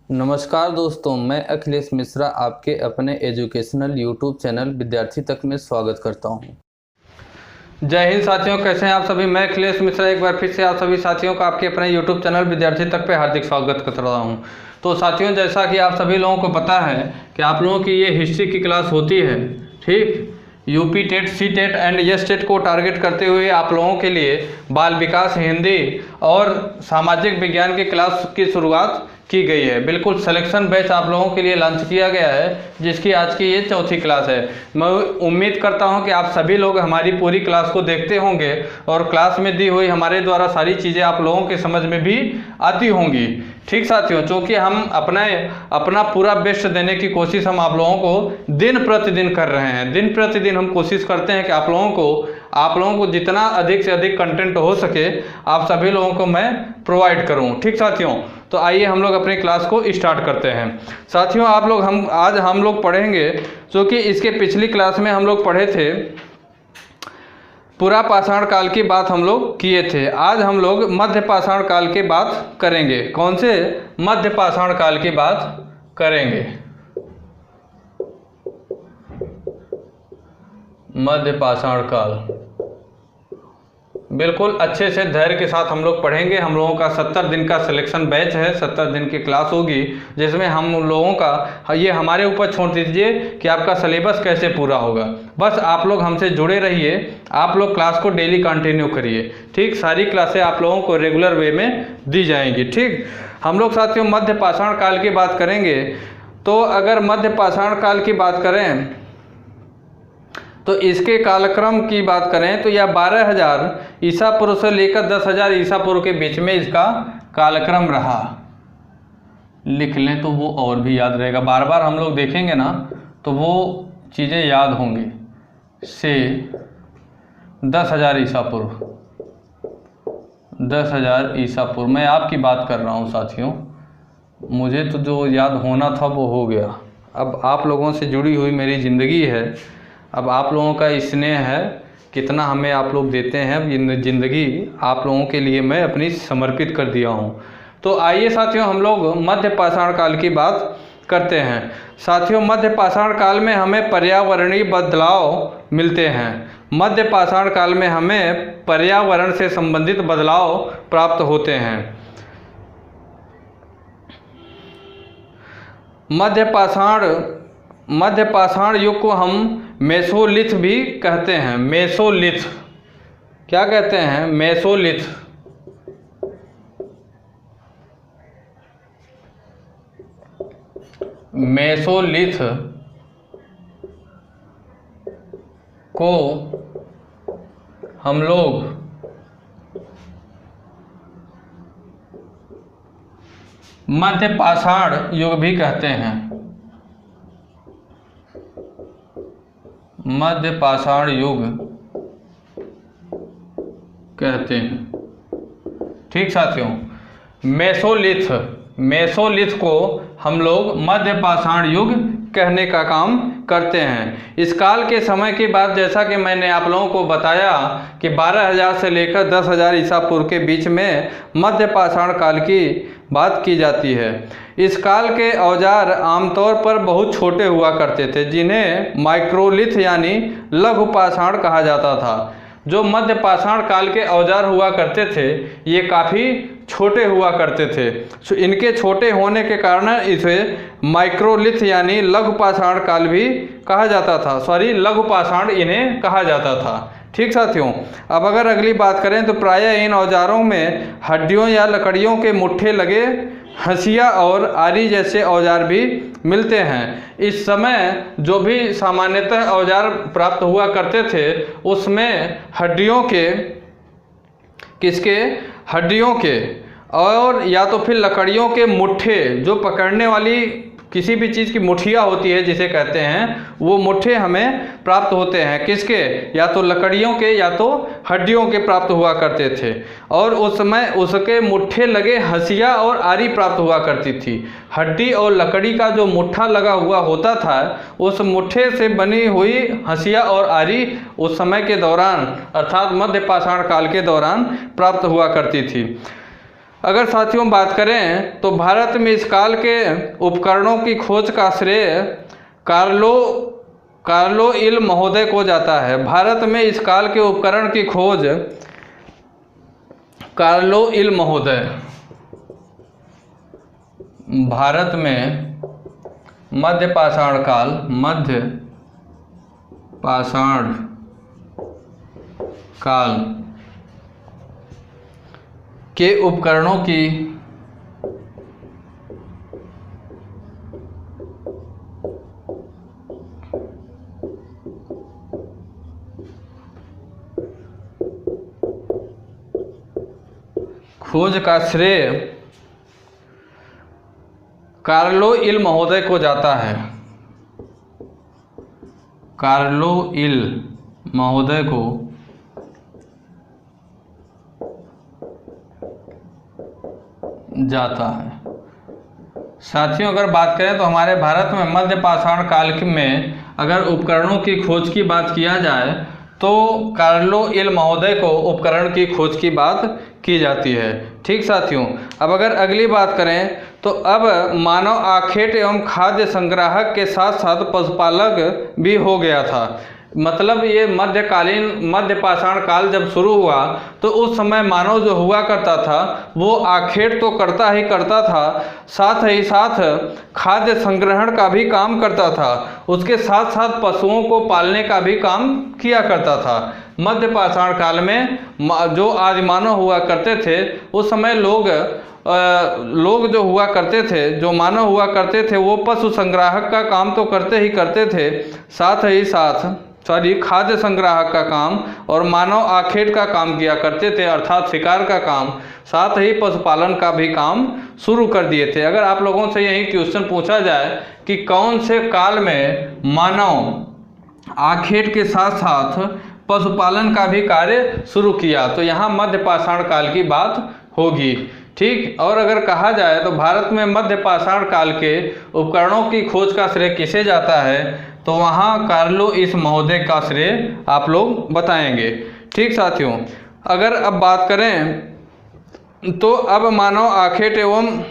नमस्कार दोस्तों, मैं अखिलेश मिश्रा आपके अपने एजुकेशनल यूट्यूब चैनल विद्यार्थी तक में स्वागत करता हूं। जय हिंद साथियों, कैसे हैं आप सभी। मैं अखिलेश मिश्रा एक बार फिर से आप सभी साथियों का आपके अपने यूट्यूब चैनल विद्यार्थी तक पे हार्दिक स्वागत कर रहा हूं। तो साथियों, जैसा कि आप सभी लोगों को पता है कि आप लोगों की ये हिस्ट्री की क्लास होती है, ठीक। UP TET, C TET and S TET को टारगेट करते हुए आप लोगों के लिए बाल विकास, हिंदी और सामाजिक विज्ञान की क्लास की शुरुआत की गई है। बिल्कुल सिलेक्शन बैच आप लोगों के लिए लॉन्च किया गया है, जिसकी आज की ये चौथी क्लास है। मैं उम्मीद करता हूं कि आप सभी लोग हमारी पूरी क्लास को देखते होंगे और क्लास में दी हुई हमारे द्वारा सारी चीज़ें आप लोगों के समझ में भी आती होंगी, ठीक साथियों। चूँकि हम अपना पूरा बेस्ट देने की कोशिश हम आप लोगों को दिन प्रतिदिन कर रहे हैं। दिन प्रतिदिन हम कोशिश करते हैं कि आप लोगों को जितना अधिक से अधिक कंटेंट हो सके आप सभी लोगों को मैं प्रोवाइड करूं, ठीक साथियों। तो आइए हम लोग अपनी क्लास को स्टार्ट करते हैं। साथियों, आज हम लोग पढ़ेंगे, क्योंकि इसके पिछली क्लास में हम लोग पढ़े थे, पूरा पाषाण काल की बात हम लोग किए थे। आज हम लोग मध्य पाषाण काल की बात करेंगे। कौन से? मध्य पाषाण काल की बात करेंगे। मध्य पाषाण काल बिल्कुल अच्छे से धैर्य के साथ हम लोग पढ़ेंगे। हम लोगों का 70 दिन का सिलेक्शन बैच है, 70 दिन की क्लास होगी, जिसमें हम लोगों का ये हमारे ऊपर छोड़ दीजिए कि आपका सिलेबस कैसे पूरा होगा। बस आप लोग हमसे जुड़े रहिए, आप लोग क्लास को डेली कंटिन्यू करिए, ठीक। सारी क्लासें आप लोगों को रेगुलर वे में दी जाएंगी, ठीक। हम लोग साथियों मध्य पाषाण काल की बात करेंगे। तो अगर मध्य पाषाण काल की बात करें तो इसके कालक्रम की बात करें तो यह 12,000 ईसा पूर्व से लेकर 10,000 ईसा पूर्व के बीच में इसका कालक्रम रहा। लिख लें तो वो और भी याद रहेगा। बार बार हम लोग देखेंगे ना तो वो चीज़ें याद होंगी। से 10,000 ईसा पूर्व, 10,000 ईसा पूर्व, मैं आपकी बात कर रहा हूँ साथियों। मुझे तो जो याद होना था वो हो गया। अब आप लोगों से जुड़ी हुई मेरी ज़िंदगी है, अब आप लोगों का स्नेह है, कितना हमें आप लोग देते हैं, ज़िंदगी आप लोगों के लिए मैं अपनी समर्पित कर दिया हूँ। तो आइए साथियों हम लोग मध्य पाषाण काल की बात करते हैं। साथियों, मध्य पाषाण काल में हमें पर्यावरणीय बदलाव मिलते हैं। मध्य पाषाण काल में हमें पर्यावरण से संबंधित बदलाव प्राप्त होते हैं। मध्य पाषाण युग को हम मेसोलिथ भी कहते हैं। मेसोलिथ क्या कहते हैं? मेसोलिथ। मेसोलिथ को हम लोग मध्य पाषाण युग भी कहते हैं। मध्य पाषाण युग कहते हैं, ठीक साथियों। मेसोलिथ को हम लोग मध्य पाषाण युग कहने का काम करते हैं। इस काल के समय के बाद, जैसा कि मैंने आप लोगों को बताया कि 12,000 से लेकर 10,000 ईसा पूर्व के बीच में मध्य पाषाण काल की बात की जाती है। इस काल के औजार आमतौर पर बहुत छोटे हुआ करते थे, जिन्हें माइक्रोलिथ यानी लघु पाषाण कहा जाता था। जो मध्य पाषाण काल के औजार हुआ करते थे ये काफ़ी छोटे हुआ करते थे। इनके छोटे होने के कारण इसे माइक्रोलिथ यानी लघु पाषाण काल भी कहा जाता था। लघु पाषाण इन्हें कहा जाता था, ठीक साथियों। अब अगर अगली बात करें तो प्रायः इन औजारों में हड्डियों या लकड़ियों के मुट्ठे लगे हंसिया और आरी जैसे औजार भी मिलते हैं। इस समय जो भी सामान्यतः औजार प्राप्त हुआ करते थे उसमें हड्डियों के और या तो फिर लकड़ियों के मुट्ठे, जो पकड़ने वाली किसी भी चीज़ की मुठिया होती है जिसे कहते हैं, वो मुट्ठे हमें प्राप्त होते हैं। किसके? या तो लकड़ियों के या तो हड्डियों के प्राप्त हुआ करते थे। और उस समय उसके मुट्ठे लगे हंसिया और आरी प्राप्त हुआ करती थी। हड्डी और लकड़ी का जो मुट्ठा लगा हुआ होता था, उस मुट्ठे से बनी हुई हंसिया और आरी उस समय के दौरान, अर्थात मध्य पाषाण काल के दौरान प्राप्त हुआ करती थी। अगर साथियों बात करें तो भारत में इस काल के उपकरणों की खोज का श्रेय कार्लो इल महोदय को जाता है। भारत में इस काल के उपकरण की खोज कार्लो इल महोदय, भारत में मध्य पाषाण काल के उपकरणों की खोज का श्रेय कार्लो इल महोदय को जाता है। कार्लो इल महोदय को जाता है। साथियों अगर बात करें तो हमारे भारत में मध्य पाषाण काल में अगर उपकरणों की खोज की बात किया जाए तो कार्लो इल महोदय को उपकरण की खोज की बात की जाती है। ठीक साथियों, अब अगर अगली बात करें तो अब मानव आखेट एवं खाद्य संग्राहक के साथ साथ पशुपालक भी हो गया था। मतलब ये मध्य पाषाण काल जब शुरू हुआ तो उस समय मानव जो हुआ करता था वो आखेट तो करता ही करता था, साथ ही साथ खाद्य संग्रहण का भी काम करता था, उसके साथ साथ पशुओं को पालने का भी काम किया करता था। मध्य पाषाण काल में जो आदिमानव हुआ करते थे उस समय लोग जो हुआ करते थे, जो मानव हुआ करते थे वो पशु संग्राहक का काम तो करते ही करते थे, साथ ही साथ खाद्य संग्राहक का काम और मानव आखेट का काम किया करते थे, अर्थात शिकार का काम, साथ ही पशुपालन का भी काम शुरू कर दिए थे। अगर आप लोगों से यही क्वेश्चन पूछा जाए कि कौन से काल में मानव आखेट के साथ साथ पशुपालन का भी कार्य शुरू किया तो यहाँ मध्य पाषाण काल की बात होगी। ठीक, और अगर कहा जाए तो भारत में मध्य पाषाण काल के उपकरणों की खोज का श्रेय किसे जाता है तो वहाँ कार्लो इस महोदय का श्रेय आप लोग बताएंगे। ठीक साथियों, अगर अब बात करें तो अब मानव आखेट एवं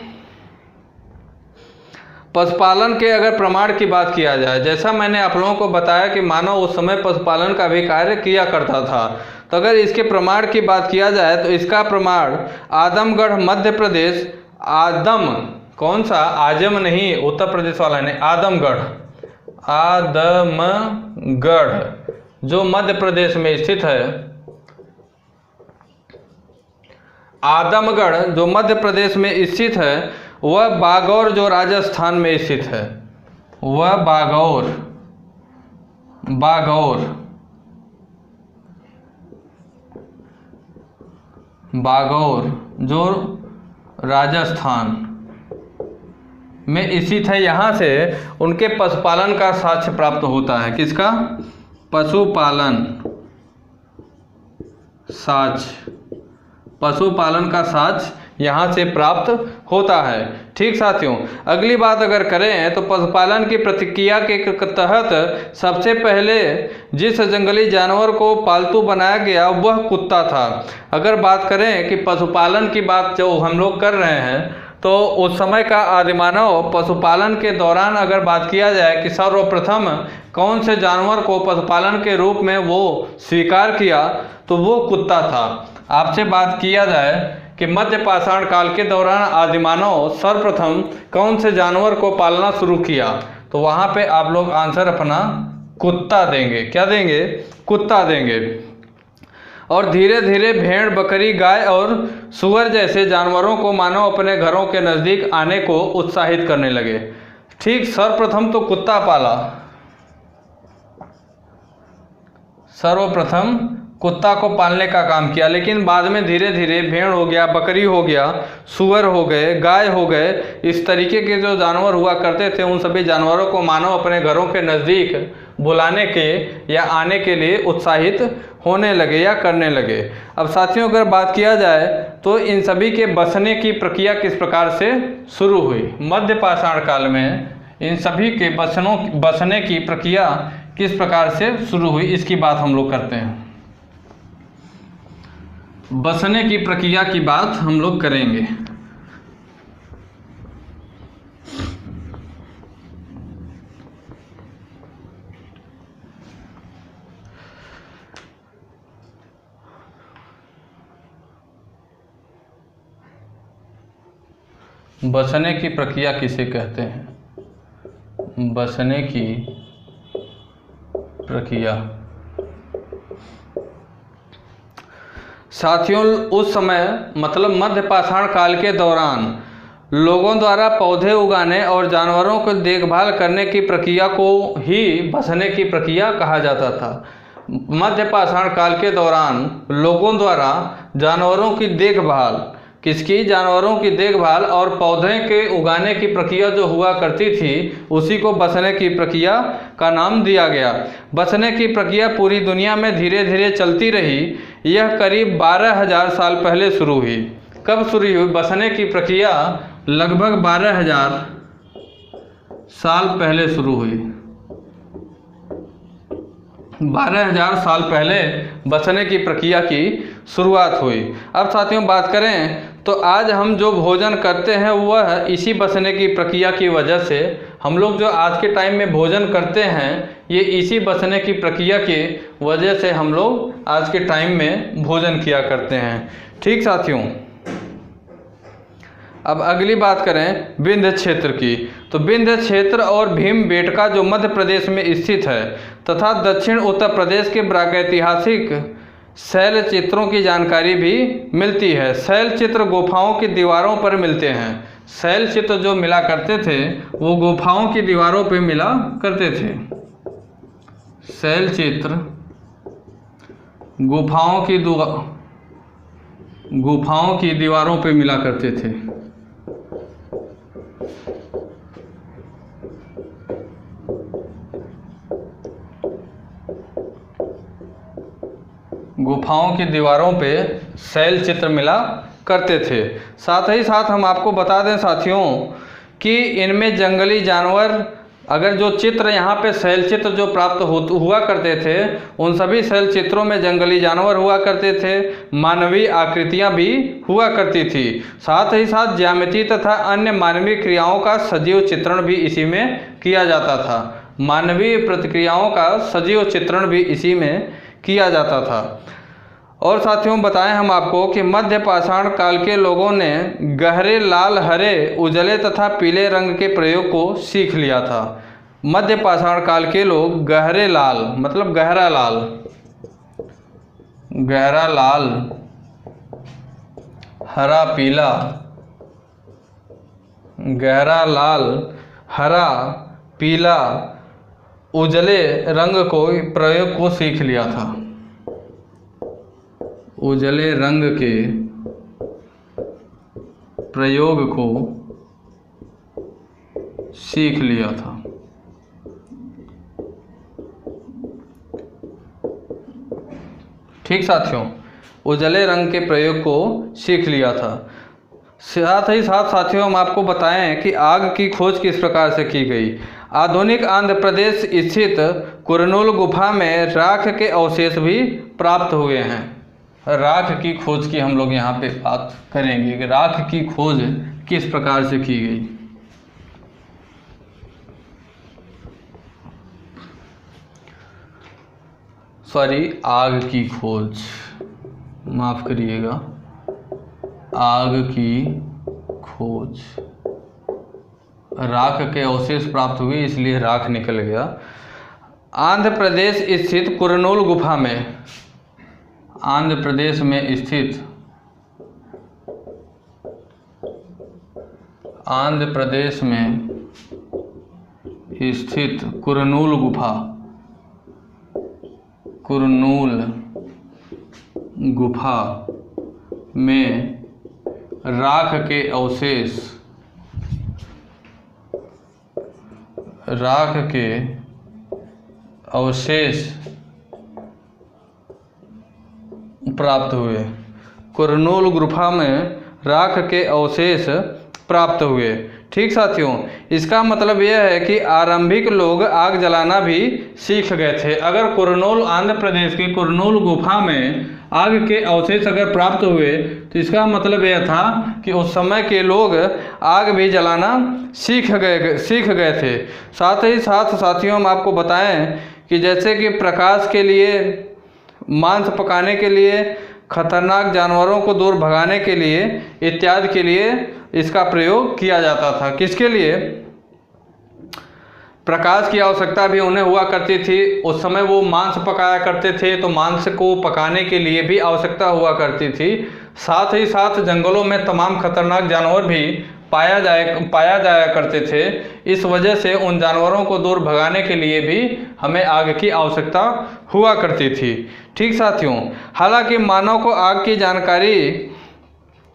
पशुपालन के अगर प्रमाण की बात किया जाए, जैसा मैंने आप लोगों को बताया कि मानव उस समय पशुपालन का भी कार्य किया करता था, तो अगर इसके प्रमाण की बात किया जाए तो इसका प्रमाण आदमगढ़ मध्य प्रदेश, आदम कौन सा, आजम नहीं, उत्तर प्रदेश वाला नहीं, आदमगढ़ जो मध्य प्रदेश में स्थित है, आदमगढ़ जो मध्य प्रदेश में स्थित है, वह बागौर जो राजस्थान में स्थित है, वह बागौर जो राजस्थान में स्थित है। यहाँ से उनके पशुपालन का साक्ष्य प्राप्त होता है। किसका? पशुपालन का साक्ष्य यहाँ से प्राप्त होता है। ठीक साथियों, अगली बात अगर करें तो पशुपालन की प्रक्रिया के तहत सबसे पहले जिस जंगली जानवर को पालतू बनाया गया वह कुत्ता था। अगर बात करें कि पशुपालन की बात जो हम लोग कर रहे हैं तो उस समय का आदिमानव पशुपालन के दौरान अगर बात किया जाए कि सर्वप्रथम कौन से जानवर को पशुपालन के रूप में वो स्वीकार किया तो वो कुत्ता था। आपसे बात किया जाए कि मध्य पाषाण काल के दौरान आदिमानव सर्वप्रथम कौन से जानवर को पालना शुरू किया तो वहाँ पे आप लोग आंसर अपना कुत्ता देंगे। क्या देंगे? कुत्ता देंगे। और धीरे धीरे भेड़, बकरी, गाय और सुअर जैसे जानवरों को मानव अपने घरों के नज़दीक आने को उत्साहित करने लगे। ठीक, सर्वप्रथम तो कुत्ता पाला, सर्वप्रथम कुत्ता को पालने का काम किया, लेकिन बाद में धीरे धीरे भेड़ हो गया, बकरी हो गया, सुअर हो गए, गाय हो गए, इस तरीके के जो जानवर हुआ करते थे उन सभी जानवरों को मानव अपने घरों के नज़दीक बुलाने के या आने के लिए उत्साहित होने लगे या करने लगे। अब साथियों अगर बात किया जाए तो इन सभी के बसने की प्रक्रिया किस प्रकार से शुरू हुई? मध्य पाषाण काल में इन सभी के बसने की प्रक्रिया किस प्रकार से शुरू हुई, इसकी बात हम लोग करते हैं। बसने की प्रक्रिया की बात हम लोग करेंगे। बसने की प्रक्रिया किसे कहते हैं? बसने की प्रक्रिया साथियों, उस समय मतलब मध्य पाषाण काल के दौरान लोगों द्वारा पौधे उगाने और जानवरों को देखभाल करने की प्रक्रिया को ही बसने की प्रक्रिया कहा जाता था। मध्य पाषाण काल के दौरान लोगों द्वारा जानवरों की देखभाल, किसकी? जानवरों की देखभाल और पौधे के उगाने की प्रक्रिया जो हुआ करती थी उसी को बसने की प्रक्रिया का नाम दिया गया। बसने की प्रक्रिया पूरी दुनिया में धीरे धीरे चलती रही। यह करीब 12,000 साल पहले शुरू हुई। कब शुरू हुई बसने की प्रक्रिया? लगभग 12,000 साल पहले शुरू हुई। 12,000 साल पहले बसने की प्रक्रिया की शुरुआत हुई। अब साथियों बात करें तो आज हम जो भोजन करते हैं वह इसी बसने की प्रक्रिया की वजह से, हम लोग जो आज के टाइम में भोजन करते हैं ये इसी बसने की प्रक्रिया की वजह से हम लोग आज के टाइम में भोजन किया करते हैं। ठीक साथियों, अब अगली बात करें विंध्य क्षेत्र की। तो विंध्य क्षेत्र और भीमबेटका जो मध्य प्रदेश में स्थित है तथा दक्षिण उत्तर प्रदेश के प्रागैतिहासिक शैल चित्रों की जानकारी भी मिलती है। शैल चित्र गुफाओं की दीवारों पर मिलते हैं। शैल चित्र जो मिला करते थे वो गुफाओं की दीवारों पर मिला करते थे। शैल चित्र गुफाओं की दीवारों पर मिला करते थे। गुफाओं की दीवारों पे शैल चित्र मिला करते थे। साथ ही साथ हम आपको बता दें साथियों कि इनमें जंगली जानवर, अगर जो चित्र यहाँ पे शैल चित्र जो प्राप्त हुआ करते थे उन सभी शैल चित्रों में जंगली जानवर हुआ करते थे, मानवीय आकृतियाँ भी हुआ करती थी। साथ ही साथ ज्यामिति तथा अन्य मानवीय क्रियाओं का सजीव चित्रण भी इसी में किया जाता था। मानवीय प्रतिक्रियाओं का सजीव चित्रण भी इसी में किया जाता था। और साथियों बताएं हम आपको कि मध्य पाषाण काल के लोगों ने गहरे लाल, हरे, उजले तथा पीले रंग के प्रयोग को सीख लिया था। मध्य पाषाण काल के लोग गहरे लाल मतलब गहरा लाल, हरा पीला, गहरा लाल, हरा पीला, उजले रंग को प्रयोग को सीख लिया था। उजले रंग के प्रयोग को सीख लिया था। ठीक साथियों, उजले रंग के प्रयोग को सीख लिया था। साथ ही साथ साथियों हम आपको बताएं कि आग की खोज किस प्रकार से की गई। आधुनिक आंध्र प्रदेश स्थित कुरनूल गुफा में राख के अवशेष भी प्राप्त हुए हैं। राख की खोज की हम लोग यहाँ पे बात करेंगे कि राख की खोज किस प्रकार से की गई। आग की खोज, माफ करिएगा, आग की खोज। राख के अवशेष प्राप्त हुए इसलिए राख निकल गया। आंध्र प्रदेश स्थित कुरनूल गुफा में, आंध्र प्रदेश में स्थित कुरनूल गुफा में राख के अवशेष प्राप्त हुए। कुरनूल गुफा में राख के अवशेष प्राप्त हुए। ठीक साथियों, इसका मतलब यह है कि आरंभिक लोग आग जलाना भी सीख गए थे। अगर कुरनूल, आंध्र प्रदेश की कुरनूल गुफा में आग के अवशेष अगर प्राप्त हुए तो इसका मतलब यह था कि उस समय के लोग आग भी जलाना सीख गए थे। साथ ही साथ साथियों, हम आपको बताएं कि जैसे कि प्रकाश के लिए, मांस पकाने के लिए, खतरनाक जानवरों को दूर भगाने के लिए इत्यादि के लिए इसका प्रयोग किया जाता था। किसके लिए? प्रकाश की आवश्यकता भी उन्हें हुआ करती थी। उस समय वो मांस पकाया करते थे, तो मांस को पकाने के लिए भी आवश्यकता हुआ करती थी। साथ ही साथ जंगलों में तमाम खतरनाक जानवर भी पाया जाया करते थे। इस वजह से उन जानवरों को दूर भगाने के लिए भी हमें आग की आवश्यकता हुआ करती थी। ठीक साथियों, हालांकि मानव को आग की जानकारी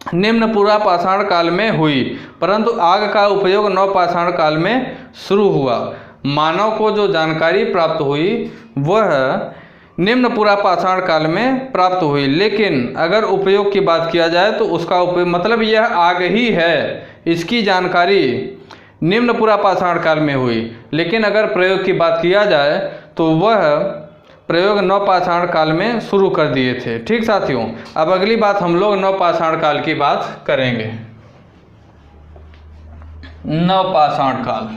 निम्न पूरा पाषाण काल में हुई, परंतु आग का उपयोग नवपाषाण काल में शुरू हुआ। मानव को जो जानकारी प्राप्त हुई वह निम्न पूरा पाषाण काल में प्राप्त हुई, लेकिन अगर उपयोग की बात किया जाए तो उसका उपयोग, मतलब यह आग ही है, इसकी जानकारी निम्न पूरा पाषाण काल में हुई, लेकिन अगर प्रयोग की बात किया जाए तो वह प्रयोग नवपाषाण काल में शुरू कर दिए थे। ठीक साथियों, अब अगली बात हम लोग नवपाषाण काल की बात करेंगे। नवपाषाण काल,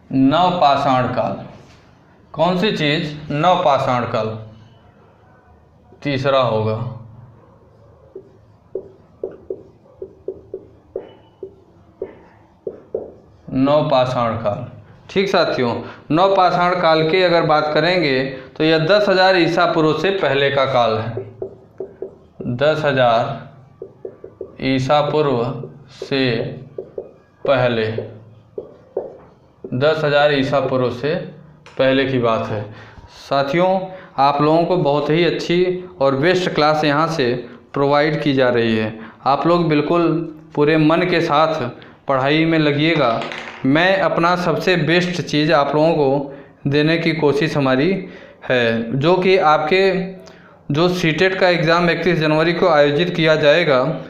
नवपाषाण काल कौन सी चीज? नवपाषाण काल तीसरा होगा। नवपाषाण काल। ठीक साथियों, नवपाषाण काल की अगर बात करेंगे तो यह 10,000 ईसा पूर्व से पहले का काल है। 10,000 ईसा पूर्व से पहले, 10,000 ईसा पूर्व से पहले की बात है। साथियों, आप लोगों को बहुत ही अच्छी और बेस्ट क्लास यहाँ से प्रोवाइड की जा रही है। आप लोग बिल्कुल पूरे मन के साथ पढ़ाई में लगिएगा। मैं अपना सबसे बेस्ट चीज़ आप लोगों को देने की कोशिश हमारी है, जो कि आपके जो सीटेट का एग्ज़ाम 31 जनवरी को आयोजित किया जाएगा,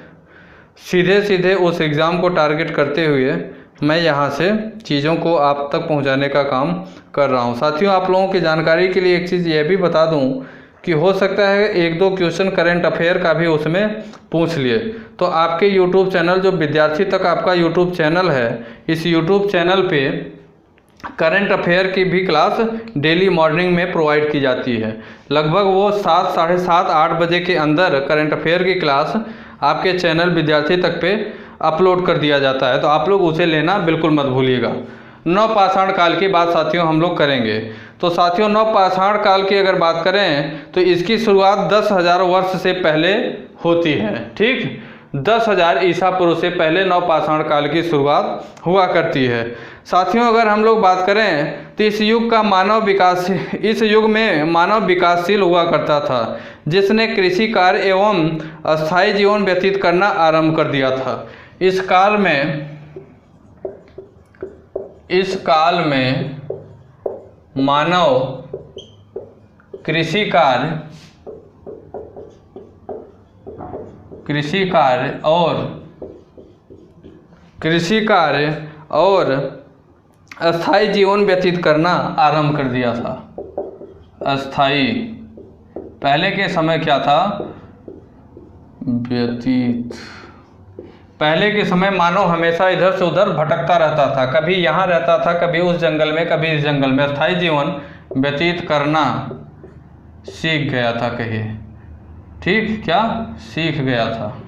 सीधे उस एग्ज़ाम को टारगेट करते हुए मैं यहाँ से चीज़ों को आप तक पहुँचाने का काम कर रहा हूँ। साथियों, आप लोगों की जानकारी के लिए एक चीज़ यह भी बता दूँ कि हो सकता है 1-2 क्वेश्चन करंट अफेयर का भी उसमें पूछ लिए, तो आपके YouTube चैनल, जो विद्यार्थी तक आपका YouTube चैनल है, इस YouTube चैनल पे करंट अफेयर की भी क्लास डेली मॉर्निंग में प्रोवाइड की जाती है। लगभग वो 7, साढ़े 7, 8 बजे के अंदर करंट अफेयर की क्लास आपके चैनल विद्यार्थी तक पे अपलोड कर दिया जाता है, तो आप लोग उसे लेना बिल्कुल मत भूलिएगा। नवपाषाण काल की बात साथियों हम लोग करेंगे। तो साथियों, नवपाषाण काल की अगर बात करें तो इसकी शुरुआत 10,000 वर्ष से पहले होती है। ठीक, 10,000 ईसा पूर्व से पहले नवपाषाण काल की शुरुआत हुआ करती है। साथियों, अगर हम लोग बात करें तो इस युग में मानव विकासशील हुआ करता था, जिसने कृषि कार्य एवं अस्थायी जीवन व्यतीत करना आरंभ कर दिया था। इस काल में मानव कृषि कार्य और अस्थायी जीवन व्यतीत करना आरंभ कर दिया था। अस्थायी, पहले के समय क्या था? व्यतीत। पहले के समय मानव हमेशा इधर से उधर भटकता रहता था, कभी यहाँ रहता था, कभी उस जंगल में, कभी इस जंगल में। अस्थायी जीवन व्यतीत करना सीख गया था, कहिए। ठीक, क्या सीख गया था?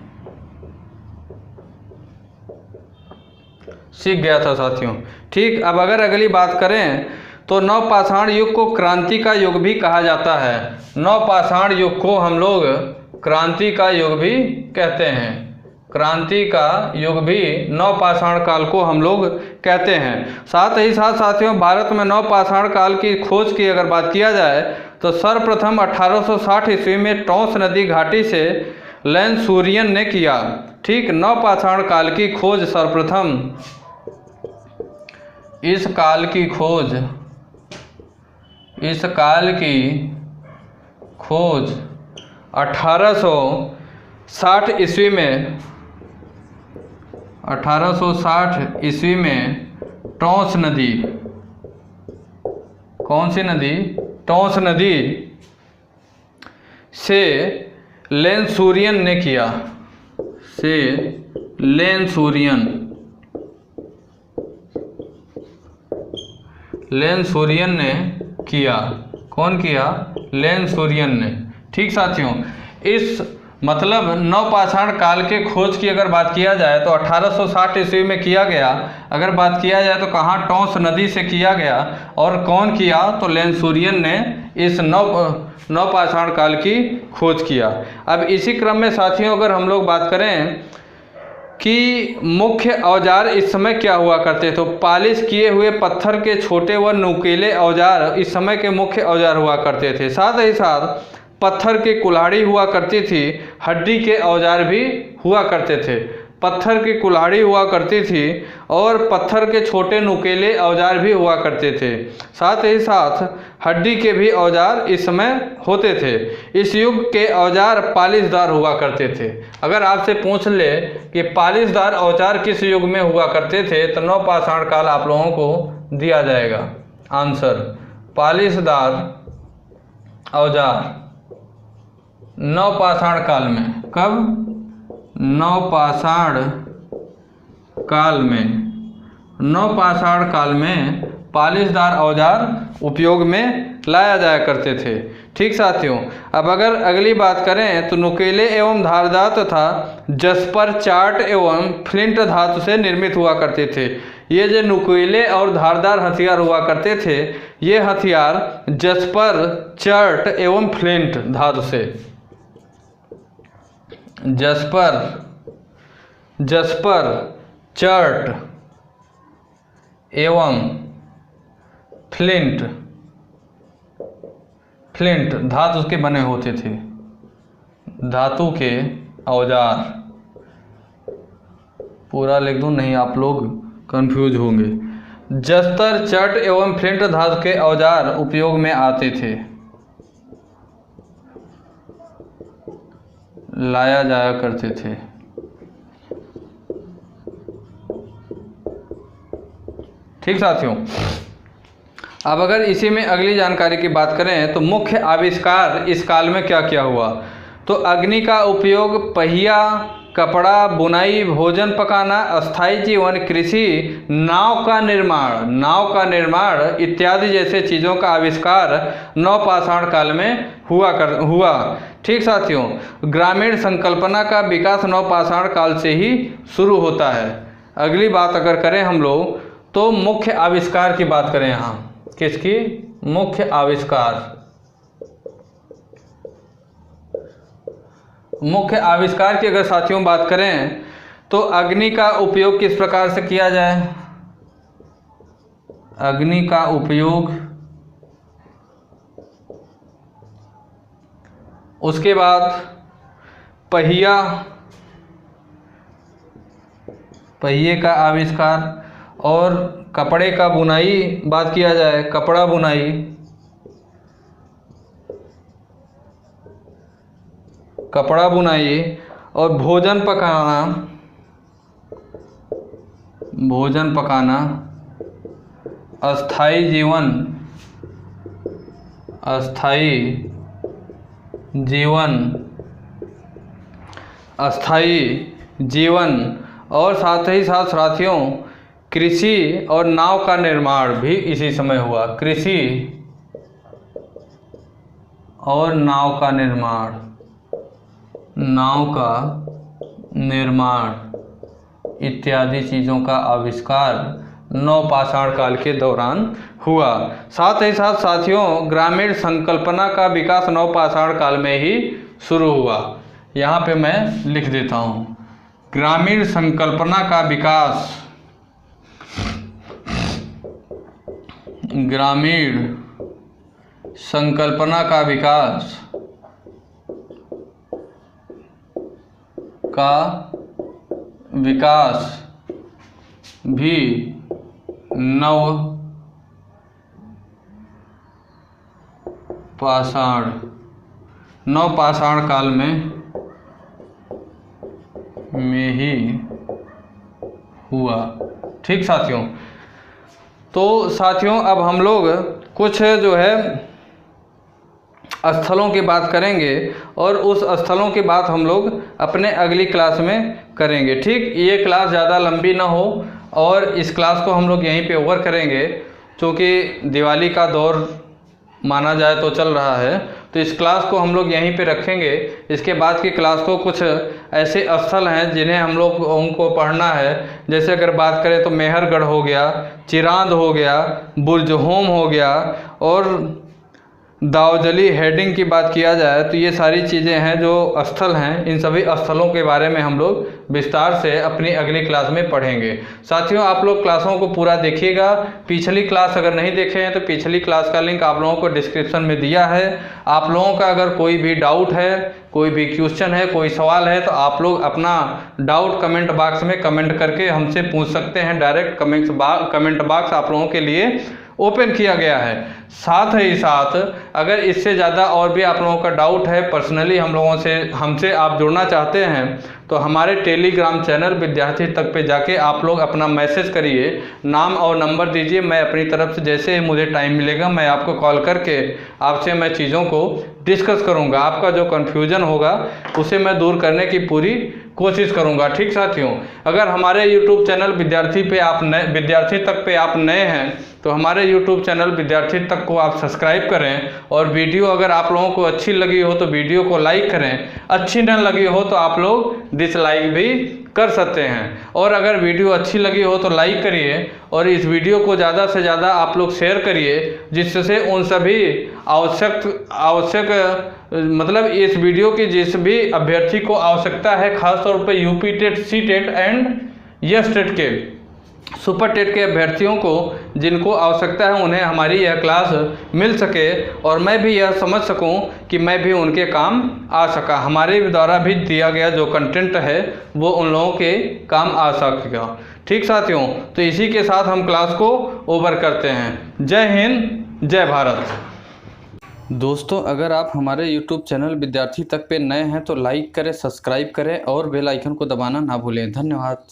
सीख गया था साथियों। ठीक, अब अगर अगली बात करें तो नवपाषाण युग को क्रांति का युग भी कहा जाता है। नवपाषाण युग को हम लोग क्रांति का युग भी कहते हैं। क्रांति का युग भी नवपाषाण काल को हम लोग कहते हैं। साथ ही साथ साथियों, भारत में नवपाषाण काल की खोज की अगर बात किया जाए तो सर्वप्रथम 1860 ईस्वी में टॉस नदी घाटी से लैंसूरियन ने किया। ठीक, नवपाषाण काल की खोज सर्वप्रथम, इस काल की खोज 1860 60 ईस्वी में 1860 ईस्वी में टॉन्स नदी, कौन सी नदी? टॉन्स नदी से लेंसुरियन ने किया, से लेंसुरियन ने किया। कौन किया? लेंसुरियन ने। ठीक साथियों, इस मतलब नवपाषाण काल के खोज की अगर बात किया जाए तो 1860 ईस्वी में किया गया। अगर बात किया जाए तो कहाँ? टॉन्स नदी से किया गया। और कौन किया? तो लेंसुरियन ने इस नवपाषाण काल की खोज किया। अब इसी क्रम में साथियों अगर हम लोग बात करें कि मुख्य औजार इस समय क्या हुआ करते, तो पालिश किए हुए पत्थर के छोटे व नुकीले औजार इस समय के मुख्य औजार हुआ करते थे। साथ ही साथ पत्थर की कुल्हाड़ी हुआ करती थी, हड्डी के औजार भी हुआ करते थे। पत्थर की कुल्हाड़ी हुआ करती थी और पत्थर के छोटे नुकीले औजार भी हुआ करते थे। साथ ही साथ हड्डी के भी औजार इस समय होते थे। इस युग के औजार पालिशदार हुआ करते थे। अगर आपसे पूछ ले कि पालिशदार औजार किस युग में हुआ करते थे तो नवपाषाण काल आप लोगों को दिया जाएगा आंसर। पालिशदार औजार नवपाषाण काल में। कब? नवपाषाण काल में। नवपाषाण काल में पालिशदार औजार उपयोग में लाया जाया करते थे। ठीक साथियों, अब अगर अगली बात करें तो नुकीले एवं धारदार तथा जस्पर, चार्ट एवं फ्लिंट धातु से निर्मित हुआ करते थे। ये जो नुकीले और धारदार हथियार हुआ करते थे, ये हथियार जस्पर, चार्ट एवं फ्लिंट धातु से, जस्पर, चार्ट एवं फ्लिंट धातु के बने होते थे। धातु के औजार, पूरा लिख दूं? नहीं, आप लोग कंफ्यूज होंगे। जस्तर, चार्ट एवं फ्लिंट धातु के औजार उपयोग में आते थे, लाया जाया करते थे। ठीक साथियों, अब अगर इसी में अगली जानकारी की बात करें तो मुख्य आविष्कार इस काल में क्या क्या हुआ, तो अग्नि का उपयोग, पहिया, कपड़ा, बुनाई, भोजन पकाना, अस्थायी जीवन, कृषि, नाव का निर्माण इत्यादि जैसे चीज़ों का आविष्कार नवपाषाण काल में हुआ। ठीक साथियों, ग्रामीण संकल्पना का विकास नवपाषाण काल से ही शुरू होता है। अगली बात अगर करें हम लोग तो मुख्य आविष्कार की बात करें। यहाँ किसकी? मुख्य आविष्कार। मुख्य आविष्कार की अगर साथियों बात करें तो अग्नि का उपयोग किस प्रकार से किया जाए? अग्नि का उपयोग, उसके बाद पहिए का आविष्कार, और कपड़े का बुनाई बात किया जाए, कपड़ा बुनाई, और भोजन पकाना, अस्थायी जीवन और साथ ही साथ साथियों कृषि और नाव का निर्माण भी इसी समय हुआ। कृषि और नाव का निर्माण इत्यादि चीज़ों का आविष्कार नवपाषाण काल के दौरान हुआ। साथ ही साथ साथियों ग्रामीण संकल्पना का विकास नवपाषाण काल में ही शुरू हुआ। यहाँ पे मैं लिख देता हूँ, ग्रामीण संकल्पना का विकास, ग्रामीण संकल्पना का विकास भी नवपाषाण काल में में ही हुआ। ठीक साथियों, तो साथियों अब हम लोग कुछ जो है स्थलों की बात करेंगे और उस स्थलों की बात हम लोग अपने अगली क्लास में करेंगे। ठीक, ये क्लास ज़्यादा लंबी ना हो और इस क्लास को हम लोग यहीं पे ओवर करेंगे, क्योंकि दिवाली का दौर माना जाए तो चल रहा है, तो इस क्लास को हम लोग यहीं पे रखेंगे। इसके बाद की क्लास को कुछ ऐसे स्थल हैं जिन्हें हम लोग उनको पढ़ना है। जैसे अगर बात करें तो मेहरगढ़ हो गया, चिरांद हो गया, बुर्ज होम हो गया और दावजली हेडिंग की बात किया जाए तो ये सारी चीज़ें हैं जो स्थल हैं। इन सभी स्थलों के बारे में हम लोग विस्तार से अपनी अगली क्लास में पढ़ेंगे। साथियों आप लोग क्लासों को पूरा देखिएगा। पिछली क्लास अगर नहीं देखे हैं तो पिछली क्लास का लिंक आप लोगों को डिस्क्रिप्शन में दिया है। आप लोगों का अगर कोई भी डाउट है, कोई भी क्वेश्चन है, कोई सवाल है तो आप लोग अपना डाउट कमेंट बॉक्स में कमेंट करके हमसे पूछ सकते हैं। डायरेक्ट कमेंट बॉक्स आप लोगों के लिए ओपन किया गया है। साथ ही साथ अगर इससे ज़्यादा और भी आप लोगों का डाउट है, पर्सनली हमसे आप जुड़ना चाहते हैं तो हमारे टेलीग्राम चैनल विद्यार्थी तक पे जाके आप लोग अपना मैसेज करिए, नाम और नंबर दीजिए। मैं अपनी तरफ से जैसे ही मुझे टाइम मिलेगा मैं आपको कॉल करके आपसे मैं चीज़ों को डिस्कस करूंगा। आपका जो कन्फ्यूजन होगा उसे मैं दूर करने की पूरी कोशिश करूंगा। ठीक साथियों, अगर हमारे YouTube चैनल विद्यार्थी तक पे आप नए हैं तो हमारे YouTube चैनल विद्यार्थी तक को आप सब्सक्राइब करें और वीडियो अगर आप लोगों को अच्छी लगी हो तो वीडियो को लाइक करें, अच्छी न लगी हो तो आप लोग डिसलाइक भी कर सकते हैं। और अगर वीडियो अच्छी लगी हो तो लाइक करिए और इस वीडियो को ज़्यादा से ज़्यादा आप लोग शेयर करिए, जिससे उन सभी आवश्यक मतलब इस वीडियो की जिस भी अभ्यर्थी को आवश्यकता है, खासतौर पर UP TET, C TET and S TET के सुपर टेट के अभ्यर्थियों को जिनको आवश्यकता है उन्हें हमारी यह क्लास मिल सके और मैं भी यह समझ सकूं कि मैं भी उनके काम आ सका। हमारे द्वारा भी दिया गया जो कंटेंट है वो उन लोगों के काम आ सकेगा। ठीक साथियों, तो इसी के साथ हम क्लास को ओवर करते हैं। जय हिंद, जय भारत। दोस्तों अगर आप हमारे YouTube चैनल विद्यार्थी तक पे नए हैं तो लाइक करें, सब्सक्राइब करें और बेल आइकन को दबाना ना भूलें। धन्यवाद।